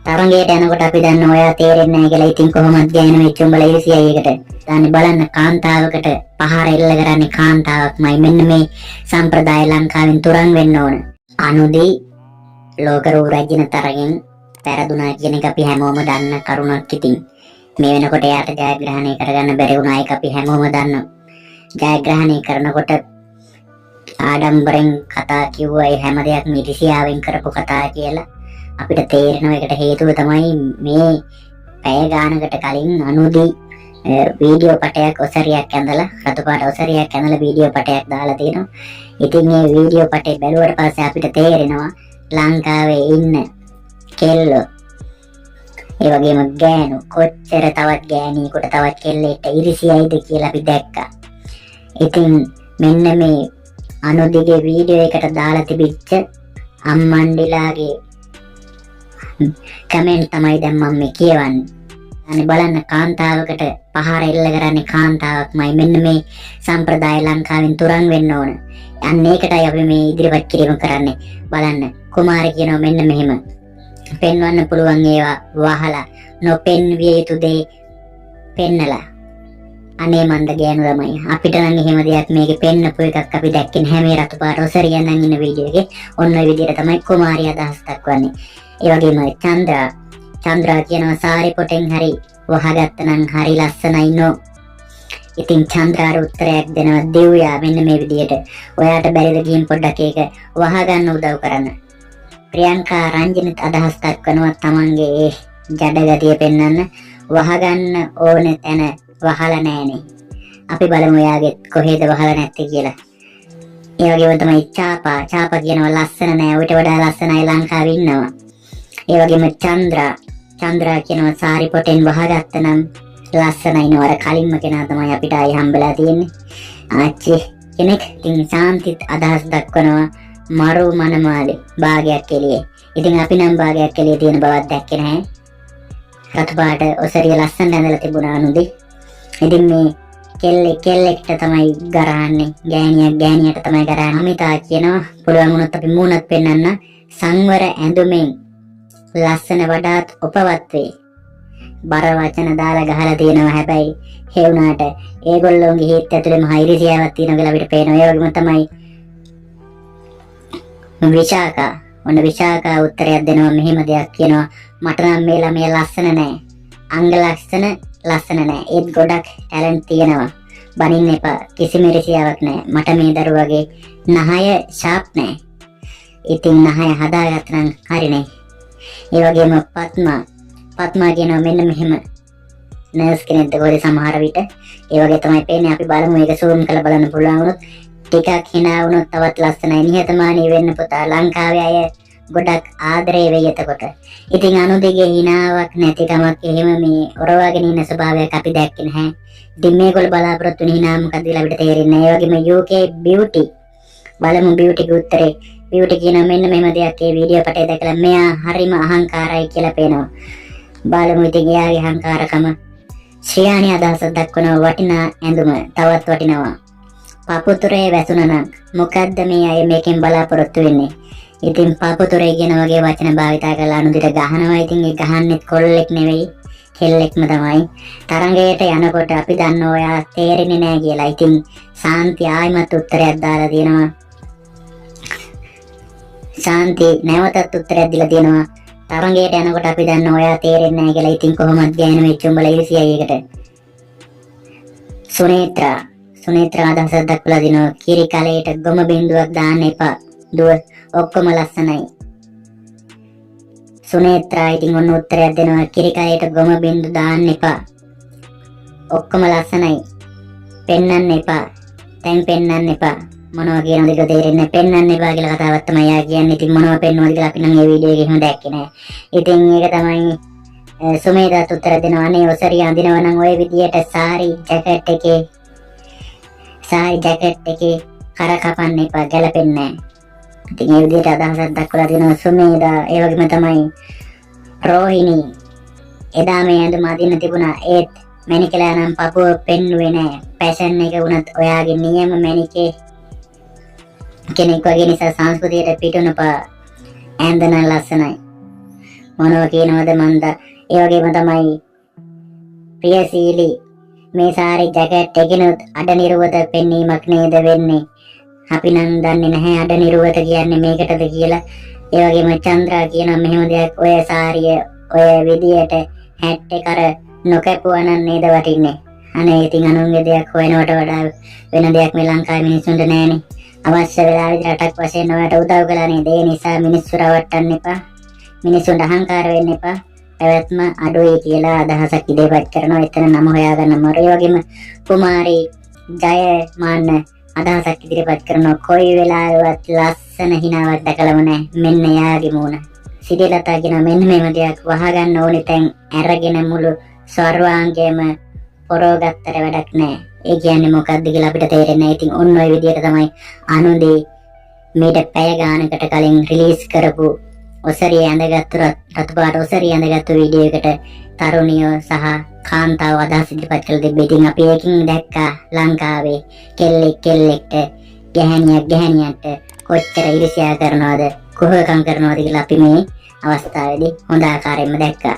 තරඟයට යනකොට අපි දන්න ඔයා තේරෙන්නේ නැහැ කියලා. ඉතින් කොහොමද ගෑනු වෙච්ච උඹලා ඉරිසියයි එකට. දාන්නේ බලන්න කාන්තාවකට පහර එල්ල කරන්නේ කාන්තාවක්මයි. මෙන්න මේ සම්ප්‍රදාය ලංකාවෙන් තුරන් වෙන්න ඕන. අනුදී ලෝක රූ රැජින තරගෙන් පෙරදුනා කියන එක අපි හැමෝම දන්න කරුණක්. ඉතින් මේ වෙනකොට යාට ජයග්‍රහණය කරගන්න බැරි වුණා. ඒක අපි හැමෝම දන්නවා. ජයග්‍රහණය කරනකොට ආඩම්බරෙන් කතා කිව්වා ඒ හැම දෙයක්ම ඉරිසියාවෙන් කරපු කතා කියලා. අපිට තේරෙනවා ඒකට හේතුව තමයි මේ පැය ගානකට කලින් අනුදී වීඩියෝ පටයක් ඔසරියක් ඇඳලා රතු පාට ඔසරියක් ඇඳලා වීඩියෝ පටයක් දාලා තියෙනවා. ඉතින් මේ වීඩියෝ පටේ බැලුවට පස්සේ අපිට තේරෙනවා ලංකාවේ ඉන්න කෙල්ලෝ ඒ වගේම ගෑනු කොච්චර තවත් ගෑණියෙකුට තවත් කෙල්ලෙක්ට ඉරිසියයිද කියලා අපි දැක්කා. ඉතින් මෙන්න මේ අනුදිගේ වීඩියෝ එකට දාලා තිබිච්ච අම්මන්ඩිලාගේ කමෙන්ට් තමයි දැන් මම මේ කියවන්නේ. අනේ බලන්න කාන්තාවකට පහර එල්ල කරන්නේ කාන්තාවක්මයි. මෙන්න මේ සම්ප්‍රදාය ලංකාවෙන් තුරන් වෙන්න ඕන. අන්න ඒකටයි අපි මේ ඉදිරිපත් කිරීම කරන්නේ. බලන්න කුමාරි කියනවා මෙන්න මෙහෙම. පෙන්වන්න පුළුවන් ඒවා වහලා නොපෙන්විය යුතු දේ පෙන්නලා. අනේ මන්ද ගෑනු ළමයි අපිට නම් එහෙම දෙයක් මේකේ පෙන්නපු එකක් අපි දැක්කේ නැහැ. මේ රතු පාට ඔසරියන් නම් ඉන්න වීඩියෝ එකේ ඔන්න ඔය විදිහට තමයි කුමාරිය අදහස් දක්වන්නේ. ඒ වගේම චන්ද්‍රා කියනවා සාරි පොටෙන් හරි වහගත්ත නම් හරි ලස්සනයි නෝ. ඉතින් චන්ද්‍රාට උත්තරයක් දෙනවා දෙව්යා මෙන්න මේ විදිහට. ඔයාට බැරිද ගිහින් පොඩ්ඩක් ඒක වහගන්න උදව් කරන්න. ප්‍රියංකා රංජනිත් අදහස් දක්වනවා තමන්ගේ ඒ ජඩගතිය පෙන්වන්න වහගන්න ඕන තැන වහලා නැහනේ. අපි බලමු එයාගේ කොහෙද වහලා නැත්තේ කියලා. ඒ වගේම තමයි චාපා කියනවා ලස්සන නෑ ඌට වඩා ලස්සනයි ලංකාවේ ඉන්නවා. ඒ වගේම චන්ද්‍රා කියනවා සාරි පොටෙන් වහගත්ත නම් ලස්සනයි නෝ. අර කලින්ම කෙනා තමයි අපිට ආයි හම්බෙලා තියෙන්නේ. ආච්චි කෙනෙක්. ඉතින් සාන්තිත් අදහස් දක්වනවා මරු මනමාලේ භාගයක් එළියේ. ඉතින් අපි නම් භාගයක් එළියේ තියෙන බවක් දැක්කේ නැහැ. රතු පාට ඔසරිය ලස්සන ඇඳලා තිබුණා අනුදී. ඉතින් මේ කෙල්ලෙක්ට තමයි ගරහන්නේ. ගෑණියට තමයි ගරහන්නේ. අමිතා කියනවා පුළුවන් වුණොත් අපි මූණත් පෙන්වන්න සංවර ඇඳුමෙන් ලස්සන වඩාත් උපවත් වේ. බර වචන දාලා ගහලා තියෙනවා. හැබැයි ඒ වුණාට ඒගොල්ලෝගේ හිත ඇතුලේම හයිරිසියාවක් තියෙනවා කියලා අපිට පේනවා. ඒ වගේම තමයි විශාකා උත්තරයක් දෙනවා මෙහෙම දෙයක් කියනවා මට නම් මේ ළමයා ලස්සන නෑ. අංග ලස්සන නෑ. ඒත් ගොඩක් ටැලන්ට් තියෙනවා. බනින්න එපා. කිසිම ඉරිසියාවක් නෑ. මට මේ දරුවගේ නහය ෂාප් නෑ. ඉතින් නහය හදාගත්ත නම් හරිනේ. ඒ වගේම පත්මා කියනවා මෙන්න මෙහෙම නර්ස් කෙනෙක්ද කොහෙද සමහර විට. ඒ වගේ තමයි පේන්නේ. අපි බලමු ඒක සූම් කරලා බලන්න පුළුවන් වුණොත් ටිකක් hina වුණොත් තවත් ලස්සනයි. නිහතමානී වෙන්න පුතා. ලංකාවේ අය ගොඩක් ආදරේ වෙයි එතකොට. ඉතින් අනුදිගේ hinaවක් නැතිකමක් එහෙම මේ ඔරවාගෙන ඉන්න ස්වභාවයක් අපි දැක්කේ නැහැ. ඉතින් මේගොල්ලෝ බලාපොරොත්තු වෙන hina මොකක්ද කියලා අපිට තේරෙන්නේ නැහැ. ඒ වගේම UK beauty බලමු beautyගේ උත්තරේ. beauty කියන මෙන්න මෙහෙම දෙයක් ඒ වීඩියෝ පටේ දැකලා මෙයා හරිම අහංකාරයි කියලා පේනවා. බලමු ඉතින් එයාගේ අහංකාරකම. ශ්‍රියානි අදහස දක්වන වටිනා ඇඳුම තවත් වටිනවා. පාපුතුරේ වැසුණනම් මොකද්ද මේ අය මේකෙන් බලාපොරොත්තු වෙන්නේ? ඉතින් පාපුතුරේ කියන වගේ වචන භාවිතා කරලා අනුදිට ගහනවා. ඉතින් ඒ ගහන්නෙත් කොල්ලෙක් නෙවෙයි කෙල්ලෙක්ම තමයි. තරඟයට යනකොට අපි දන්න ඔයා තේරෙන්නේ නැහැ කියලා. ඉතින් සාන්ති ආයිමත් උත්තරයක් දාලා තියෙනවා. සාන්ති නැවතත් උත්තරයක් දීලා තියෙනවා. තරඟයට යනකොට අපි දන්න ඔයා තේරෙන්නේ නැහැ කියලා. ඉතින් කොහොමද ගෑනු වෙච්ච උඹලා ඉරිසියයි එකට. සුනේත්‍රා අදහස දක්වලා දිනවා කිරි කලයට ගොම බින්දුවක් දාන්න එපා. දුව ඔක්කොම ලස්සනයි. සුනේත්‍රා ඉතින් ඔන්න උත්තරයක් දෙනවා කිරි කලයට ගොම බින්දු දාන්න එපා. ඔක්කොම ලස්සනයි. පෙන්නන්න එපා. දැන් පෙන්නන්න එපා. මොනවා කියනවද කියලා තේරෙන්නේ නැහැ. පෙන්නන්න එපා කියලා කතාවක් තමයි යා කියන්නේ. ඉතින් මොනවා පෙන්වනවද කියලා අපි නම් මේ වීඩියෝ එකේ එහෙම දැක්කේ නැහැ. ඉතින් ඒක තමයි සුමේදාත් උත්තර දෙනවා. අනේ ඔසරිය අඳිනවා නම් ওই විදියට සාරි ජැකට් එකේ කර කපන්න එපා ගැලපෙන්නේ නැහැ. ඉතින් ඒ විදිහට අදහසක් දක්වලා තියෙනවා සුමේදා. ඒ වගේම තමයි රෝහිණි එදා මේ ඇඳුම අදින්න තිබුණා. ඒත් මැනිකලා නම් පපුව පෙන්නුවේ නැහැ. ෆැෂන් එක වුණත් ඔයාගේ නියම මැනිකේ කෙනෙක් වගේ නිසා සංස්කෘතියට පිටුනප ඇඳන ලස්සනයි. මොනවා කියනවද මන්ද. ඒ වගේම තමයි ප්‍රියසීලි මේ සාරි ජැකට් එකනොත් අඩ නිරුවත පෙන්වීමක් නේද වෙන්නේ. අපි නම් දන්නේ නැහැ අඩ නිරුවත කියන්නේ මේකටද කියලා. ඒ වගේම චන්ද්‍රා කියනවා මෙහෙම දෙයක් ඔය සාරිය ඔය විදියට හැට් එක අර නොකැපුවා නම් නේද වටින්නේ. අනේ ඉතින් අනුන්ගේ දෙයක් හොයනවට වඩා වෙන දෙයක් මේ ලංකාවේ මිනිස්සුන්ට නැහැනේ. අවශ්‍ය වෙලාවෙදි රටක් වශයෙන් ඔයාලට උදව් කළා නේද? ඒ නිසා මිනිස්සු රවට්ටන්න එපා. මිනිස්සුන්ට අහංකාර වෙන්න එපා. පැවැත්ම අඩුයි කියලා අදහසක් ඉදිරිපත් කරනවා. එතන නම හොයාගන්න අමාරුයි. ඒ වගේම කුමාරී ජයමාන්න අදහසක් ඉදිරිපත් කරනවා. කොයි වෙලාවෙවත් ලස්සන හිනාවක් දැකලම නැහැ. මෙන්න යාගේ මූණ. සිරිලතා කියන මෙන්න මේව දෙයක් වහගන්න ඕනේ තැන් අරගෙන මුළු සර්වාංගයේම පොරෝගත්තර වැඩක් නැහැ. ඒ කියන්නේ මොකක්ද කියලා අපිට තේරෙන්නේ නැහැ. ඉතින් ඔන්න ඔය විදිහට තමයි අනුන්දී මේට පැය ගානකට කලින් රිලීස් කරපු ඔසරිය ඇඳගත්තු රතු පාට ඔසරිය ඇඳගත්තු වීඩියෝ එකට තරුණියෝ සහ කාන්තාව අදහස් ඉදිරිපත් කළ තිබ්බේ. ඉතින් අපි ඒකින් දැක්කා ලංකාවේ කෙල්ලෙක්ට ගැහණියට කොච්චර ඉරිසියා කරනවද කුහකම් කරනවද කියලා අපි මේ අවස්ථාවේදී හොඳ ආකාරයෙන්ම දැක්කා.